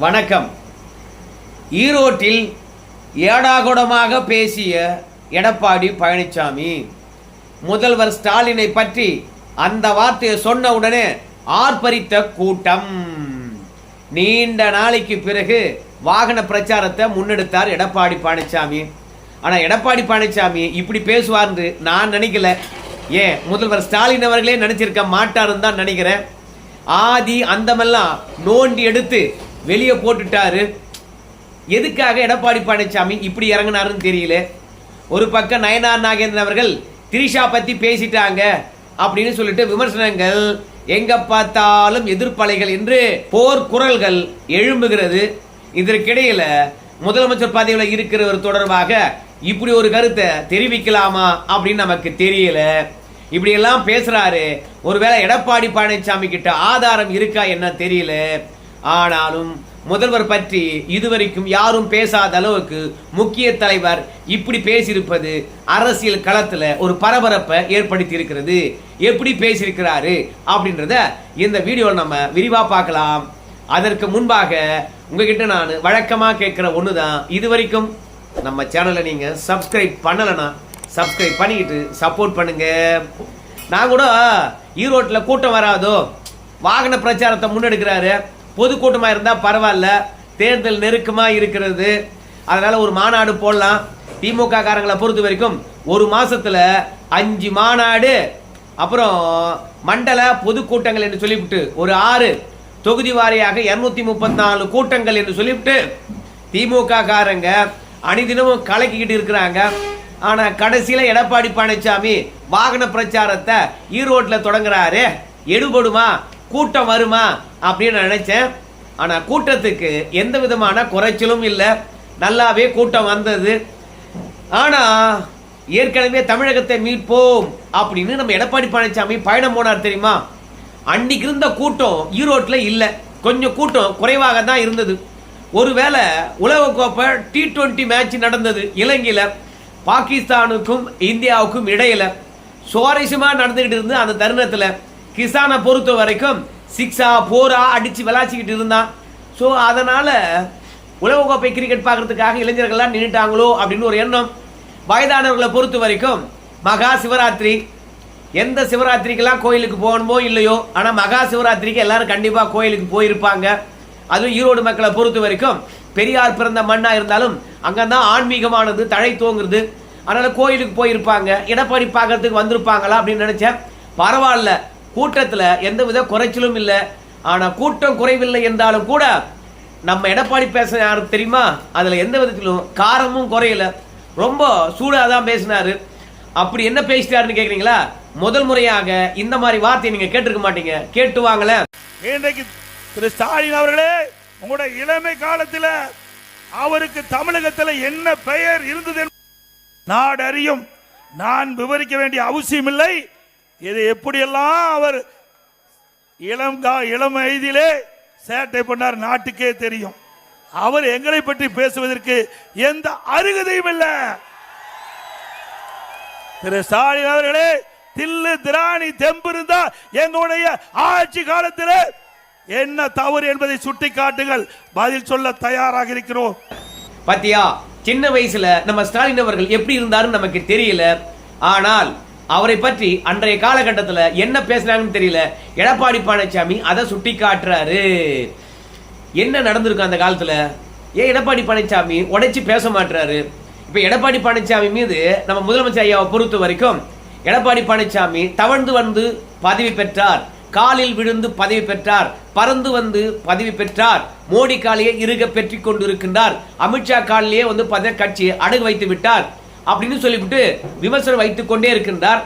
வணக்கம். ஈரோட்டில் ஏடாகூடமாக பேசிய எடப்பாடி பழனிசாமி முதல்வர் ஸ்டாலினை பற்றி அந்த வார்த்தையை சொன்ன உடனே ஆர்ப்பரித்த கூட்டம். நீண்ட நாளைக்கு பிறகு வாகன பிரச்சாரத்தை முன்னெடுத்தார் எடப்பாடி பழனிசாமி. ஆனால் எடப்பாடி பழனிசாமி இப்படி பேசுவார்னு நான் நினைக்கல. ஏன் முதல்வர் ஸ்டாலின் அவர்களே நினைச்சிருக்க மாட்டாருன்னு தான் நினைக்கிறேன். ஆதி அந்தமெல்லாம் நோண்டி எடுத்து வெளியே போட்டுட்டாரு. எதுக்காக எடப்பாடி பழனிசாமி இப்படி இறங்கினாருன்னு தெரியல. ஒரு பக்கம் நயனார் நாகேந்திரன் அவர்கள் திரிஷா பத்தி பேசிட்டாங்க அப்படின்னு சொல்லிட்டு விமர்சனங்கள் எங்க பார்த்தாலும் எதிர்ப்பலைகள் என்று போர் குரல்கள் எழும்புகிறது. இதற்கிடையில முதலமைச்சர் பதவியில் இருக்கிறவர் தொடர்பாக இப்படி ஒரு கருத்தை தெரிவிக்கலாமா அப்படின்னு நமக்கு தெரியல. இப்படி எல்லாம் பேசுறாரு. ஒருவேளை எடப்பாடி பழனிசாமி கிட்ட ஆதாரம் இருக்கா என்ன தெரியல. ஆனாலும் முதல்வர் பற்றி இதுவரைக்கும் யாரும் பேசாத அளவுக்கு முக்கிய தலைவர் இப்படி பேசியிருப்பது அரசியல் களத்துல ஒரு பரபரப்பை ஏற்படுத்தி இருக்கிறது. எப்படி பேசியிருக்கிறாரு அப்படின்றத இந்த வீடியோவில் நம்ம விரிவா பார்க்கலாம். அதற்கு முன்பாக உங்ககிட்ட நான் வழக்கமா கேட்கிற ஒண்ணுதான், இதுவரைக்கும் நம்ம சேனலை நீங்க சப்ஸ்கிரைப் பண்ணலனா சப்ஸ்கிரைப் பண்ணிக்கிட்டு சப்போர்ட் பண்ணுங்க. நான் கூட ஈரோட்டில் கூட்டம் வராதோ, வாகன பிரச்சாரத்தை முன்னெடுக்கிறாரு, பொதுக்கூட்டமாக இருந்தால் பரவாயில்ல, தேர்தல் நெருக்கமாக இருக்கிறது, அதனால ஒரு மாநாடு போடலாம். திமுக காரங்களை பொறுத்த வரைக்கும் ஒரு மாசத்துல 5 மாநாடு, அப்புறம் மண்டல பொதுக்கூட்டங்கள் என்று சொல்லிவிட்டு ஒரு 6 தொகுதி வாரியாக 234 கூட்டங்கள் என்று சொல்லிவிட்டு திமுக காரங்க அணிதினமும் கலக்கிக்கிட்டு இருக்கிறாங்க. ஆனா கடைசியில எடப்பாடி பழனிசாமி வாகன பிரச்சாரத்தை ஈரோட்டில் தொடங்குறாரு. எடுபடுமா, கூட்டம் வருமா அப்படின்னு நினைச்சேன். ஆனா கூட்டத்துக்கு எந்த விதமான குறைச்சலும் இல்லை, நல்லாவே கூட்டம் வந்தது. ஆனா ஏற்கனவே தமிழகத்தை மீட்போம் அப்படின்னு நம்ம எடப்பாடி பழனிசாமி பயணம் போனார் தெரியுமா. அன்னைக்கு இருந்த கூட்டம் ஈரோட்டில் இல்லை, கொஞ்சம் கூட்டம் குறைவாக தான் இருந்தது. ஒருவேளை உலகக்கோப்பை T20 மேட்ச் நடந்தது இலங்கையில், பாகிஸ்தானுக்கும் இந்தியாவுக்கும் இடையில சுவாரஸ்யமா நடந்துகிட்டு இருந்து அந்த தருணத்துல கிசானை பொறுத்த வரைக்கும் 6 4 அடிச்சு விளாச்சிக்கிட்டு இருந்தான். ஸோ அதனால உலகக்கோப்பை கிரிக்கெட் பார்க்கறதுக்காக இளைஞர்கள்லாம் நின்றுட்டாங்களோ அப்படின்னு ஒரு எண்ணம். வயதானவர்களை பொறுத்த வரைக்கும் மகா சிவராத்திரி, எந்த சிவராத்திரிக்கெல்லாம் கோயிலுக்கு போகணுமோ இல்லையோ, ஆனால் மகா சிவராத்திரிக்கு எல்லாரும் கண்டிப்பாக கோயிலுக்கு போயிருப்பாங்க. அதுவும் ஈரோடு மக்களை பொறுத்த வரைக்கும் பெரியார் பிறந்த மண்ணா இருந்தாலும் அங்கதான் ஆன்மீகமானது தழை தோங்குறது. அதனால கோயிலுக்கு போயிருப்பாங்க, எடப்பாடி பார்க்கறதுக்கு வந்திருப்பாங்களா அப்படின்னு நினைச்சேன். பரவாயில்ல, கூட்டத்தில் எந்தவித குறைச்சலும் இல்லை. ஆனா கூட்டம் குறைவில்லை என்றாலும் கூட நம்ம எடப்பாடி பேச யாருக்கு தெரியுமா, அதுல எந்த விதத்திலும் காரமும் குறையல, ரொம்ப சூடாதான் பேசினாரு. அப்படி என்ன பேசிட்டாருன்னு கேக்குறீங்களா? முதல் முறையாக இந்த மாதிரி வார்த்தையை நீங்க கேட்டிருக்க மாட்டீங்க, கேட்டு வாங்கல. இன்றைக்கு திரு ஸ்டாலின் அவர்களே, உங்களுடைய இளமை காலத்தில் அவருக்கு தமிழகத்தில் என்ன பெயர் இருந்தது நாடு அறியும். நான் விவரிக்க வேண்டிய அவசியம் இல்லை. இது எப்படியெல்லாம் அவர் இளம் வயதிலே சேட்டை பண்ணார் நாட்டுக்கே தெரியும். அவர் எங்களை பற்றி பேசுவதற்கு எந்த அருகதையும் இல்லை. திரு ஸ்டாலின் அவர்களே, தில்லு திராணி தெம்பு இருந்தா எங்களுடைய ஆட்சி காலத்தில் என்ன தவறு என்பதை சுட்டி காட்டுங்கள், பதில் சொல்ல தயாராக இருக்கிறோம். பாத்தியா, சின்ன வயசுல நம்ம ஸ்டாலின் அவர்கள் எப்படி இருந்தாருன்னு நமக்கு தெரியல. ஆனால் அவரை பற்றி அன்றைய காலகட்டத்தில் என்ன பேசுறாங்கன்னு தெரியல. எடப்பாடி பழனிசாமி அதை சுட்டி காட்டுறாரு. என்ன நடந்திருக்கும் அந்த காலத்துல? ஏன் எடப்பாடி பழனிசாமி உடைச்சு பேச மாட்டாரு? இப்ப எடப்பாடி பழனிசாமி மீது நம்ம முதலமைச்சர் ஐயாவை பொறுத்த வரைக்கும் எடப்பாடி பழனிசாமி தவழ்ந்து வந்து பதவி பெற்றார், காலில் விழுந்து பதவி பெற்றார், பறந்து வந்து பதவி பெற்றார், மோடி காலையே இருக பெற்றி கொண்டிருக்கின்றார், அமித்ஷா காலிலேயே வந்து கட்சியை அடகு வைத்து விட்டார் அப்படின்னு சொல்லிவிட்டு விமர்சனம் வைத்துக் கொண்டே இருக்கின்றார்.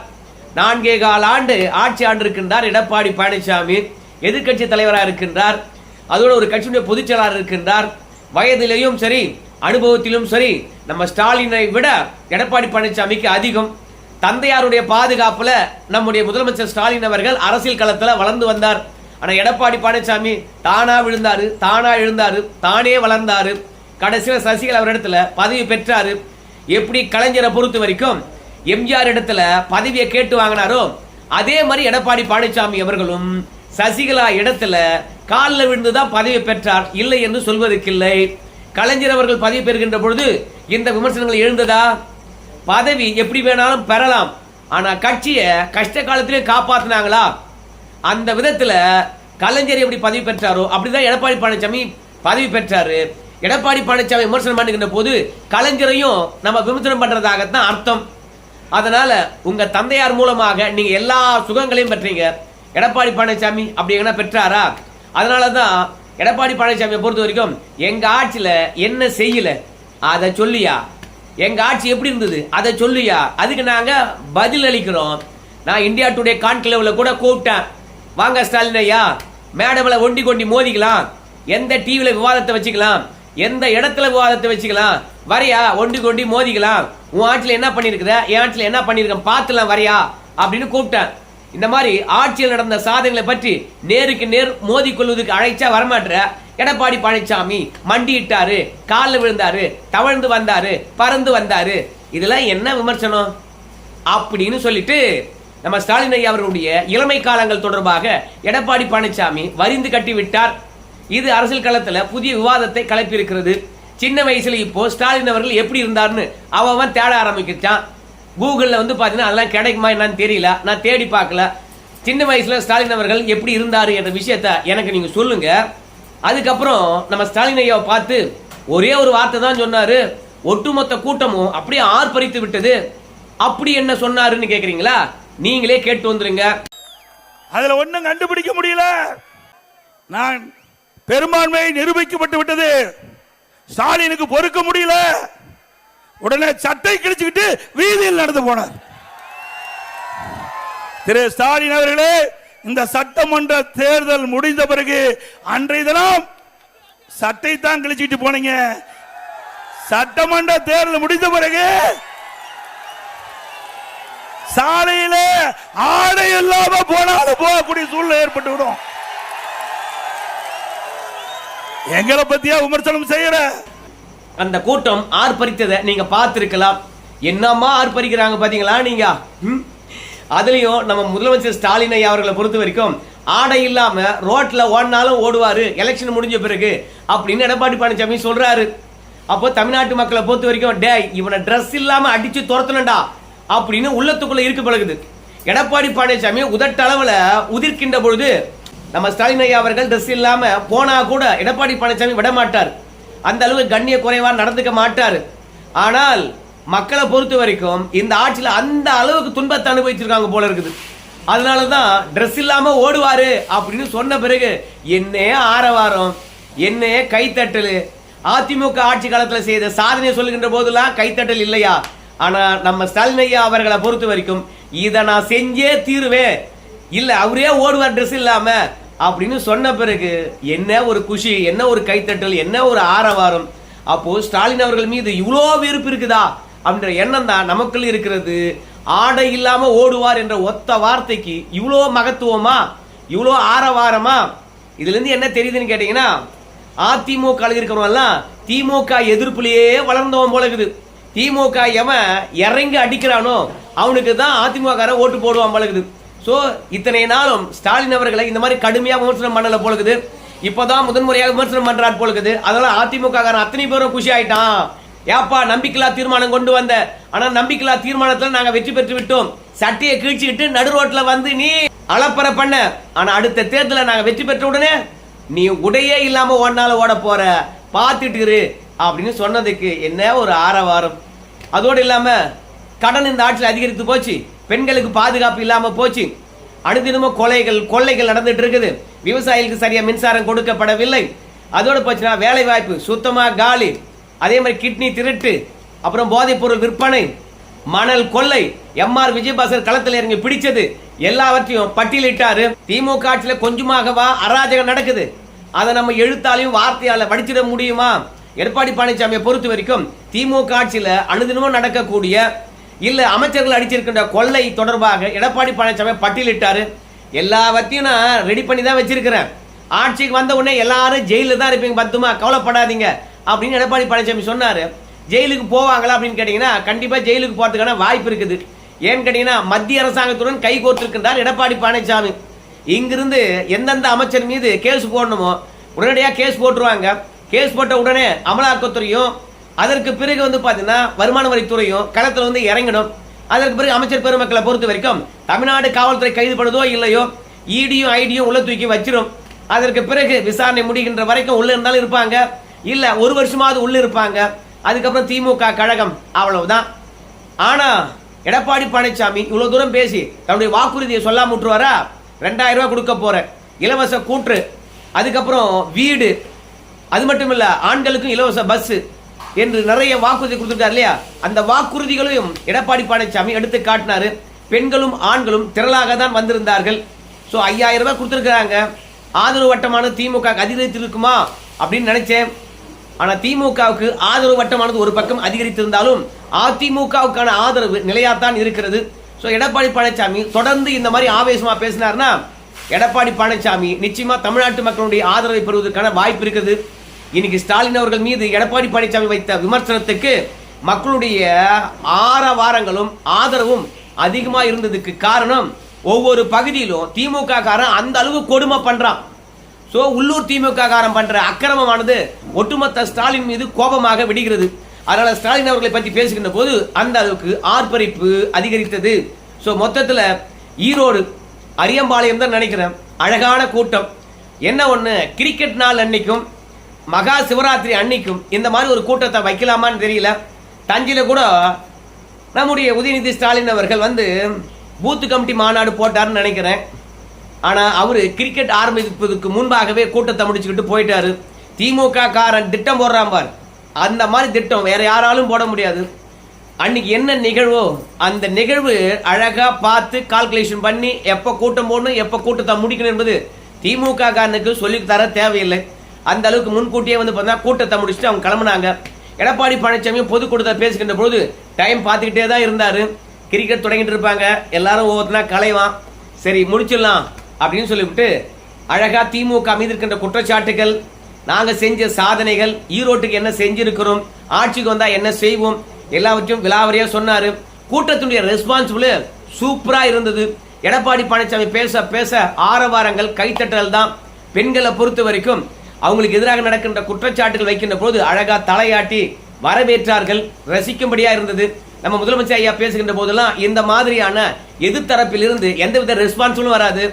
4.25 ஆண்டு ஆட்சி ஆண்டு இருக்கின்றார் எடப்பாடி பழனிசாமி. எதிர்கட்சி தலைவராக இருக்கின்றார், அதோட ஒரு கட்சியுடைய பொதுச் செயலாளர் இருக்கின்றார். வயதிலேயும் சரி, அனுபவத்திலும் சரி, நம்ம ஸ்டாலினை விட எடப்பாடி பழனிசாமிக்கு அதிகம். தந்தையாருடைய பாதுகாப்புல நம்முடைய முதலமைச்சர் ஸ்டாலின் அவர்கள் அரசியல் களத்துல வளர்ந்து வந்தார். ஆனா எடப்பாடி பழனிசாமி தானா விழுந்தாரு, தானா எழுந்தாரு, தானே வளர்ந்தாரு. கடைசியில் சசிகலா அவர் இடத்துல பதவி பெற்றாரு. எப்படி கலைஞரை பொறுத்த வரைக்கும் எம்ஜிஆர் இடத்துல பதவியை கேட்டு வாங்கினாரோ அதே மாதிரி எடப்பாடி பழனிசாமி அவர்களும் சசிகலா இடத்துல காலில் விழுந்துதான் பதவி பெற்றார், இல்லை என்று சொல்வதற்கில்லை. கலைஞர் அவர்கள் பதவி பெறுகின்ற பொழுது இந்த விமர்சனங்கள் எழுந்ததா? பதவி எப்படி வேணாலும் பெறலாம், ஆனா கட்சியை கஷ்ட காலத்திலே காப்பாத்தினாங்களா? அந்த விதத்துல கலைஞர் எப்படி பதவி பெற்றாரோ அப்படிதான் எடப்பாடி பழனிசாமி பதவி பெற்றாரு. எடப்பாடி பழனிசாமி விமர்சனம் பண்ணுகின்ற போது கலைஞரையும் நம்ம விமர்சனம் பண்றதாகத்தான் அர்த்தம். அதனால உங்க தந்தையார் மூலமாக நீங்க எல்லா சுகங்களையும் பெற்றீங்க, எடப்பாடி பழனிசாமி அப்படி என்ன பெற்றாரா? அதனாலதான் எடப்பாடி பழனிசாமியை பொறுத்த வரைக்கும் எங்க ஆட்சியில என்ன செய்யல அதை சொல்லியா, எங்க ஆட்சி எப்படி இருந்தது அதை சொல்லியா, அதுக்கு நாங்க பதில் அளிக்கிறோம். நான் இந்தியா டுடே கான்க்ளேவ்ல கூட கூப்பிட்டேன், வாங்க ஸ்டாலின் ஐயா மேடம்ல ஒண்டி கொண்டி மோதிக்கலாம், எந்த டிவில விவாதத்தை வச்சுக்கலாம், எந்த இடத்துல விவாதத்தை வச்சுக்கலாம், வரையா ஒண்டி கொண்டி மோதிக்கலாம், உன் ஆட்சியில் என்ன பண்ணிருக்குற என் ஆட்சியில் என்ன பண்ணிருக்கேன் பார்த்துலாம் வரையா அப்படின்னு கூப்பிட்டேன். இந்த மாதிரி ஆட்சியில் நடந்த சாதனைகளை பற்றி நேருக்கு நேர் மோதி கொள்வதற்கு அழைச்சா வரமாட்டுற எடப்பாடி பழனிசாமி மண்டியிட்டாரு, காலில் விழுந்தாரு, தவழ்ந்து வந்தாரு, பறந்து வந்தாரு, இதெல்லாம் என்ன விமர்சனம் அப்படின்னு சொல்லிட்டு நம்ம ஸ்டாலின் ஐயா அவர்களுடைய இளமை காலங்கள் தொடர்பாக எடப்பாடி பழனிசாமி வரிந்து கட்டி விட்டார். இது அரசியல் களத்துல புதிய விவாதத்தை கிளப்பி இருக்கிறது. சின்ன வயசுல இப்போ ஸ்டாலின் அவர்கள் எப்படி இருந்தார்னு அவன் தேட ஆரம்பிச்சான். கூகுள்ல பாத்தீங்கன்னா அதெல்லாம் கிடைக்குமா என்னன்னு தெரியல, நான் தேடி பார்க்கல. சின்ன வயசுல ஸ்டாலின் அவர்கள் எப்படி இருந்தாரு என்ற விஷயத்த எனக்கு நீங்க சொல்லுங்க. அதுக்கப்புறம் நம்ம ஸ்டாலின் ஐயாவை பார்த்து ஒரே ஒரு வார்த்தை தான் சொன்னாரு, ஒட்டுமொத்த கூட்டமும் அப்படியே ஆர்ப்பரித்து விட்டது. அப்படி என்ன சொன்னாருன்னு கேக்குறீங்களா? நீங்களே கேட்டு வந்துருங்க. அதுல ஒண்ணும் கண்டுபிடிக்க முடியல. நான் பெரும்பான்மை நிரூபிக்கப்பட்டு விட்டது, ஸ்டாலினுக்கு பொறுக்க முடியல. உடனே சட்டை கிழிச்சுக்கிட்டு வீதியில் நடந்து போனார். திரு ஸ்டாலின் அவர்களே, இந்த சட்டமன்ற தேர்தல் முடிந்த பிறகு அன்றைய தினம் சட்டை தான் கிழிச்சிட்டு போனீங்க. சட்டமன்ற தேர்தல் முடிந்த பிறகு சாலையில ஆடை இல்லாம போனாலும் போகக்கூடிய சூழ்நிலை ஏற்பட்டு விடும். எங்களை பத்தியா விமர்சனம் செய்யற? அந்த கூட்டம் ஆர்ப்பரித்ததை நீங்க பார்த்திருக்கலாம். என்னமா ஆர்ப்பரிக்கிறாங்க பாத்தீங்களா நீங்க? அதுலயும் நம்ம முதலமைச்சர் ஸ்டாலின் ஐயா அவர்களை பொறுத்த வரைக்கும் ஆடை இல்லாம ரோட்ல ஓடினாலும் ஓடுவாரு எலெக்ஷன் முடிஞ்ச பிறகு அப்படின்னு எடப்பாடி பழனிசாமி சொல்றாரு. அப்போ தமிழ்நாட்டு மக்களை பொறுத்த வரைக்கும் டே இவனை ட்ரெஸ் இல்லாம அடிச்சு துரத்தணும்டா அப்படின்னு உள்ளத்துக்குள்ள இருக்கு பழகுது. எடப்பாடி பழனிசாமி உதட்டளவுல உதிர்க்கின்ற பொழுது நம்ம ஸ்டாலின் ஐயா அவர்கள் ட்ரெஸ் இல்லாம போனா கூட எடப்பாடி பழனிசாமி விட மாட்டார், அந்த அளவு கண்ணிய குறைவா நடந்துக்க மாட்டார். ஆனால் மக்களை பொறுத்த வரைக்கும் இந்த ஆட்சியில் அந்த அளவுக்கு துன்பத்தை அனுபவிச்சிருக்காங்க போல இருக்குது. அதனாலதான் ட்ரெஸ் இல்லாம ஓடுவாரு அப்படின்னு சொன்ன பிறகு என்னையே ஆரவாரம், என்னையே கைத்தட்டல். அதிமுக ஆட்சி காலத்துல செய்த சாதனை சொல்லுகின்ற போதெல்லாம் கைத்தட்டல் இல்லையா? ஆனா நம்ம ஸ்டாலின் ஐயா அவர்களை பொறுத்த வரைக்கும் இதை நான் செஞ்சே தீருவேன், இல்ல அவரே ஓடுவார் ட்ரெஸ் இல்லாம அப்படின்னு சொன்ன பிறகு என்ன ஒரு குஷி, என்ன ஒரு கைத்தட்டல், என்ன ஒரு ஆரவாரம். அப்போ ஸ்டாலின் அவர்கள் மீது இவ்வளோ வெறுப்பு இருக்குதா அப்படின்ற எண்ணம் தான் நமக்குள்ள இருக்கிறது. ஆடை இல்லாம ஓடுவார் என்ற ஒத்த வார்த்தைக்கு இவ்வளோ மகத்துவமா, இவ்வளோ ஆரவாரமா? இதுல இருந்து என்ன தெரியுதுன்னு கேட்டீங்கன்னா, அதிமுக இருக்கிறவெல்லாம் திமுக எதிர்ப்புலயே வளர்ந்தவன் போல இருக்குது. திமுக எவன் இறங்கி அடிக்கிறானோ அவனுக்கு தான் அதிமுக ஓட்டு போடுவான் போல இருக்குது. சோ இத்தனை நாளும் ஸ்டாலின் அவர்களை இந்த மாதிரி கடுமையா விமர்சனம் பண்ணல போல இருக்குது. இப்பதான் முதன்முறையாக விமர்சனம் பண்றார் போல இருக்குது. அதனால அதிமுக அத்தனை பேரும் குஷி ஆயிட்டான். ஏப்பா நம்பிக்கையில்லா தீர்மானம் கொண்டு வந்த, ஆனா நம்பிக்கையில்லா தீர்மானத்துல நாங்க வெற்றி பெற்று விட்டோம், சட்டையை கிழிச்சுக்கிட்டு நடு ரோட்ல வந்து நீ அலப்பற பண்ண, ஆனா அடுத்த தேர்தலில் நாங்க வெற்றி பெற்ற உடனே நீ உடையே இல்லாம ஒன்னால ஓட போற பாத்துட்டு இரு அப்படின்னு சொன்னதுக்கு என்ன ஒரு ஆரவாரம். அதோடு இல்லாம கடன் இந்த ஆட்சியில் அதிகரித்து போச்சு, பெண்களுக்கு பாதுகாப்பு இல்லாம போச்சு, அனுதினமும் கொள்ளைகள் நடந்துட்டு இருக்குது, விவசாயிகளுக்கு சரியா மின்சாரம் கொடுக்கப்படவில்லை, அதோடு போச்சுன்னா வேலை வாய்ப்பு சுத்தமா காலி, அதே மாதிரி கிட்னி திருட்டு, அப்புறம் போதைப் பொருள் விற்பனை, மணல் கொள்ளை, எம்ஆர் விஜயபாஸ்கர் களத்தில் இறங்கி பிடிச்சது எல்லாவற்றையும் பட்டியலிட்டாரு. திமுக ஆட்சியில கொஞ்சமாகவா அராஜகம் நடக்குது, அதை நம்ம எழுத்தாலையும் வார்த்தையால படிச்சிட முடியுமா? எடப்பாடி பழனிசாமியை பொறுத்த வரைக்கும் திமுக ஆட்சியில அனுதினமும் நடக்கக்கூடிய இல்ல அமைச்சர்கள் அடிச்சிருக்கின்ற கொள்ளை தொடர்பாக எடப்பாடி பழனிசாமி பட்டியலிட்டாரு. எல்லாவற்றையும் நான் ரெடி பண்ணி தான் வச்சிருக்கிறேன், ஆட்சிக்கு வந்த உடனே எல்லாரும் ஜெயில தான் இருப்பீங்க, பத்துமா கவலைப்படாதீங்க அப்படின்னு எடப்பாடி பழனிசாமி சொன்னாரு. ஜெயிலுக்கு போவாங்களா அப்படின்னு கேட்டீங்கன்னா கண்டிப்பா ஜெயிலுக்கு போறதுக்கான வாய்ப்பு இருக்குது. ஏன்னு கேட்டீங்கன்னா மத்திய அரசாங்கத்துடன் கை கோர்த்திருக்கின்றார் எடப்பாடி பழனிசாமி. இங்கிருந்து எந்தெந்த அமைச்சர் மீது கேஸ் போடணுமோ உடனடியாக கேஸ் போட்டுருவாங்க. கேஸ் போட்ட உடனே அமலாக்கத்துறையும் அதற்கு பிறகு பார்த்தீங்கன்னா வருமான வரித்துறையும் களத்தில் இறங்கணும். அதற்கு பிறகு அமைச்சர் பெருமக்களை பொறுத்த வரைக்கும் தமிழ்நாடு காவல்துறை கைது பண்ணுதோ இல்லையோ இடியும் ஐடியும் உள்ள தூக்கி வச்சிரும். அதற்கு பிறகு விசாரணை முடிகின்ற வரைக்கும் உள்ள இருந்தாலும் இருப்பாங்க, இல்ல ஒரு வருஷமாவது உள்ள இருப்பாங்க. அதுக்கப்புறம் திமுக கழகம் அவ்வளவுதான். ஆனா எடப்பாடி பழனிசாமி இவ்வளவு தூரம் பேசி தன்னுடைய வாக்குறுதியை சொல்லாம விட்டுருவாரா? 2000 ரூபாய் கொடுக்க போற, இலவச கூற்று, அதுக்கப்புறம் வீடு, அது மட்டும் இல்ல ஆண்களுக்கும் இலவச பஸ் என்று நிறைய வாக்குறுதி கொடுத்திருக்காரு இல்லையா? அந்த வாக்குறுதிகளையும் எடப்பாடி பழனிசாமி எடுத்து காட்டினாரு. பெண்களும் ஆண்களும் திரளாக தான் வந்திருந்தார்கள். ஸோ 5000 ரூபாய் கொடுத்துருக்காங்க. ஆதரவு வட்டமானது திமுக அதிகரித்திருக்குமா அப்படின்னு நினைச்சேன். ஆனால் திமுகவுக்கு ஆதரவு வட்டமானது ஒரு பக்கம் அதிகரித்திருந்தாலும் அதிமுகவுக்கான ஆதரவு நிலையாத்தான் இருக்கிறது. ஸோ எடப்பாடி பழனிசாமி தொடர்ந்து இந்த மாதிரி ஆவேசமா பேசினார்னா எடப்பாடி பழனிசாமி நிச்சயமா தமிழ்நாட்டு மக்களுடைய ஆதரவை பெறுவதற்கான வாய்ப்பு இருக்குது. இன்னைக்கு ஸ்டாலின் அவர்கள் மீது எடப்பாடி பழனிசாமி வைத்த விமர்சனத்துக்கு மக்களுடைய ஆரவாரங்களும் ஆதரவும் அதிகமா இருந்ததுக்கு காரணம் ஒவ்வொரு பகுதியிலும் திமுக காரன் அந்த அளவு கொடுமை பண்றான். சோ உள்ளூர் திமுக காரன் பண்ற அக்கிரமமானது ஒட்டுமொத்த ஸ்டாலின் மீது கோபமாக விடுகிறது. அதனால ஸ்டாலின் அவர்களை பற்றி பேசுகின்ற போது அந்த அளவுக்கு ஆர்ப்பரிப்பு அதிகரித்தது. சோ மொத்தத்துல ஈரோடு அரியம்பாளையம் தான் நினைக்கிறேன், அழகான கூட்டம். என்ன ஒண்ணு, கிரிக்கெட் நாள் அன்னைக்கும் மகா சிவராத்திரி அன்னைக்கும் இந்த மாதிரி ஒரு கூட்டத்தை வைக்கலாமான்னு தெரியல. தஞ்சையில கூட நம்முடைய உதயநிதி ஸ்டாலின் அவர்கள் பூத்து கமிட்டி மாநாடு போட்டாருன்னு நினைக்கிறேன். ஆனா அவரு கிரிக்கெட் ஆரம்பிப்பதற்கு முன்பாகவே கூட்டத்தை முடிச்சுக்கிட்டு போயிட்டாரு. திமுக காரன் திட்டம் போடுறான் பார், அந்த மாதிரி திட்டம் வேற யாராலும் போட முடியாது. அன்னைக்கு என்ன நிகழ்வோ அந்த நிகழ்வு அழகா பார்த்து கால்குலேஷன் பண்ணி எப்ப கூட்டம் போடணும் எப்ப கூட்டத்தை முடிக்கணும் என்பது திமுக காரனுக்கு சொல்லி தர தேவையில்லை. அந்த அளவுக்கு முன்கூட்டியே பார்த்தா கூட்டத்தை முடிச்சுட்டு அவங்க கிளம்புனாங்க. எடப்பாடி பழனிசாமி பொதுக்கூட்டத்தை பேசுகின்ற பொழுது டைம் பார்த்துக்கிட்டே தான் இருந்தாரு. கிரிக்கெட் தொடங்கிட்டு இருப்பாங்க, எல்லாரும் ஒவ்வொருத்தனா கலைவான், சரி முடிச்சிடலாம் அப்படின்னு சொல்லிவிட்டு அழகா திமுக மீது இருக்கின்ற குற்றச்சாட்டுகள், நாங்க செஞ்ச சாதனைகள், ஈரோட்டுக்கு என்ன செஞ்சிருக்கிறோம், ஆட்சிக்கு வந்தா என்ன செய்வோம், எல்லாவற்றையும் விலாவரியா சொன்னாரு. கூட்டத்தினுடைய ரெஸ்பான்சிபிள் சூப்பரா இருந்தது. எடப்பாடி பழனிசாமி பேச பேச ஆரவாரங்கள் கைத்தட்டல் தான். பெண்களை பொறுத்த வரைக்கும் அவங்களுக்கு எதிராக நடக்கின்ற குற்றச்சாட்டுகள் வைக்கின்ற போது அழகா தலையாட்டி வரவேற்றார்கள், ரசிக்கும்படியா இருந்தது. நம்ம முதலமைச்சர் ஐயா பேசுகின்ற போதெல்லாம் இந்த மாதிரியான எதிர்த்தரப்பில் இருந்து எந்தவித ரெஸ்பான்ஸும் வராது.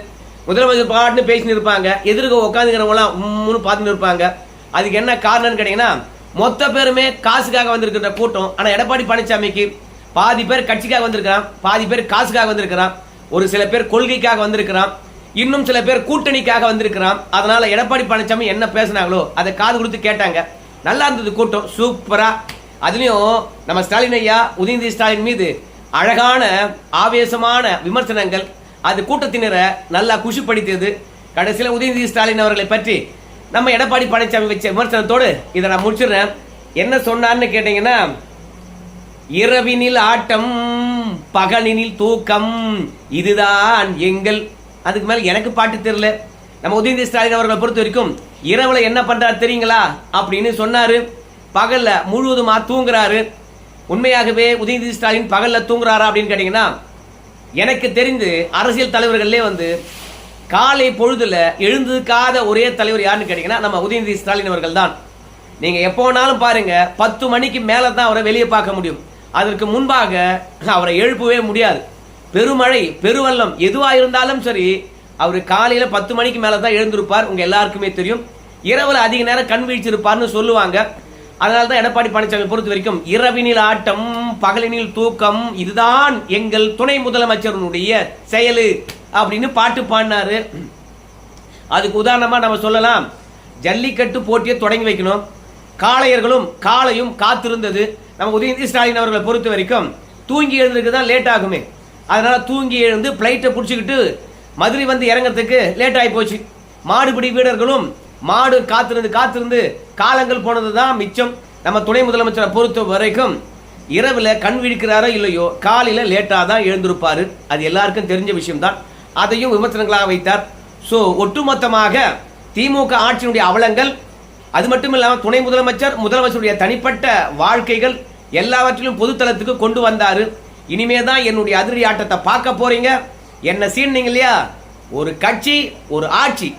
முதலமைச்சர் பாட்டுன்னு பேசின்னு இருப்பாங்க, எதிர்க்க உட்காந்துக்கிறவங்களாம் பார்த்துன்னு இருப்பாங்க. அதுக்கு என்ன காரணம்னு கேட்டீங்கன்னா மொத்த பேருமே காசுக்காக வந்திருக்கின்ற கூட்டம். ஆனா எடப்பாடி பழனிசாமிக்கு பாதி பேர் கட்சிக்காக வந்திருக்கிறான், பாதி பேர் காசுக்காக வந்திருக்கிறான், ஒரு சில பேர் கொள்கைக்காக வந்திருக்கிறான், இன்னும் சில பேர் கூட்டணிக்காக வந்திருக்கிறான். அதனால எடப்பாடி பழனிசாமி என்ன பேசினாங்களோ அதை காது கொடுத்து கேட்டாங்க. நல்லா இருந்தது கூட்டம், சூப்பரா. அதுலயும் நம்ம ஸ்டாலின் ஐயா உதயநிதி ஸ்டாலின் மீது அழகான ஆவேசமான விமர்சனங்கள், அது கூட்டத்தினரை நல்லா குஷிப்படுத்தியது. கடைசியில் உதயநிதி ஸ்டாலின் அவர்களை பற்றி நம்ம எடப்பாடி பழனிசாமி வச்ச விமர்சனத்தோடு இதை நான் முடிச்சிடுறேன். என்ன சொன்னார்னு கேட்டீங்கன்னா, இரவினில் ஆட்டம் பகலினில் தூக்கம் இதுதான் எங்கள், அதுக்கு மேல எனக்கு பாட்டு தெரியல. நம்ம உதயநிதி ஸ்டாலின் அவர்களை பொறுத்த வரைக்கும் இரவுல என்ன பண்றாரு தெரியுங்களா அப்படின்னு சொன்னாரு. பகல்ல முழுவதுமா தூங்குறாரு. உண்மையாகவே உதயநிதி ஸ்டாலின் பகல்ல தூங்குறாரா அப்படின்னு கேட்டீங்கன்னா, எனக்கு தெரிந்து அரசியல் தலைவர்களே காலை பொழுதுல எழுந்திருக்காத ஒரே தலைவர் யாருன்னு கேட்டீங்கன்னா நம்ம உதயநிதி ஸ்டாலின் அவர்கள் தான். நீங்க எப்போ வேணாலும் பாருங்க, 10 மணிக்கு மேல தான் அவரை வெளியே பார்க்க முடியும். அதற்கு முன்பாக அவரை எழுப்பவே முடியாது. பெருமழை பெருவெள்ளம் எதுவா இருந்தாலும் சரி, அவர் காலையில 10 மணிக்கு மேல தான் எழுந்திருப்பார். உங்க எல்லாருக்குமே தெரியும். இரவுல அதிக நேரம் கண் வீழ்ச்சிருப்பார்னு சொல்லுவாங்க. அதனால தான் எடப்பாடி பழனிசாமி பொறுத்த வரைக்கும் இரவினில் ஆட்டம் பகலினில் தூக்கம் இதுதான் எங்கள் துணை முதலமைச்சருடைய செயலு அப்படின்னு பாட்டு பாடினாரு. அதுக்கு உதாரணமா நம்ம சொல்லலாம், ஜல்லிக்கட்டு போட்டியை தொடங்கி வைக்கணும், காளையர்களும் காளையும் காத்திருந்தது. நம்ம உதயநிதி ஸ்டாலின் அவர்களை பொறுத்த வரைக்கும் தூங்கி எழுந்திருக்கு தான் லேட் ஆகுமே. அதனால தூங்கி எழுந்து பிளைட்டை பிடிச்சிக்கிட்டு மதுரை இறங்கிறதுக்கு லேட் ஆகி போச்சு. மாடுபிடி வீரர்களும் மாடு காத்திருந்து காலங்கள் போனதுதான் மிச்சம். நம்ம துணை முதலமைச்சரை பொறுத்த வரைக்கும் இரவுல கண் விழிக்கிறாரோ இல்லையோ காலையில லேட்டா தான் எழுந்திருப்பாரு. அது எல்லாருக்கும் தெரிஞ்ச விஷயம் தான். அதையும் விமர்சனங்களாக வைத்தார். சோ ஒட்டுமொத்தமாக திமுக ஆட்சியினுடைய அவலங்கள், அது மட்டும் இல்லாமல் துணை முதலமைச்சருடைய தனிப்பட்ட வாழ்க்கைகள் எல்லாவற்றிலும் பொதுத்தளத்துக்கு கொண்டு வந்தாரு. இனிமே தான் என்னுடைய அதிரடி ஆட்டத்தை பார்க்க போறீங்க. என்ன சீனிங்க இல்லையா, ஒரு கட்சி ஒரு ஆட்சி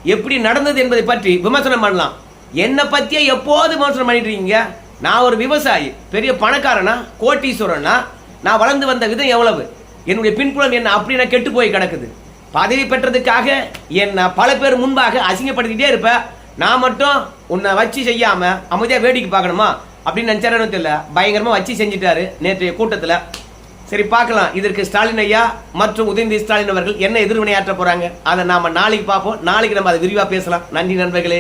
எப்படி நடந்தது என்பதை பற்றி விமர்சனம் பண்ணலாம். என்னை பற்றியே எப்போது விமர்சனம் பண்ணிட்டு இருக்கீங்க? நான் ஒரு விவசாயி, பெரிய பணக்காரனா, கோட்டீஸ்வரனா, நான் வளர்ந்து வந்த விதம் எவ்வளவு, என்னுடைய பின்புலம் என்ன அப்படி நான் கெட்டு போய் கிடக்குது. பதவி பெற்றதுக்காக என்ன பல பேர் முன்பாக அசிங்கப்படுத்திக்கிட்டே இருப்பேன். நான் மட்டும் உன்னை வச்சு செய்யாம அமைதியாக வேடிக்கை பார்க்கணுமா அப்படின்னு நினைச்சாரு தெரியல. பயங்கரமா வச்சு செஞ்சுட்டாரு நேற்றைய கூட்டத்தில். சரி, பார்க்கலாம் இதற்கு ஸ்டாலின் ஐயா மற்றும் உதயநிதி ஸ்டாலின் அவர்கள் என்ன எதிர்வினையாற்ற போறாங்க. அதை நாம நாளைக்கு பார்ப்போம். நாளைக்கு நம்ம அதை விரிவாக பேசலாம். நன்றி நண்பர்களே.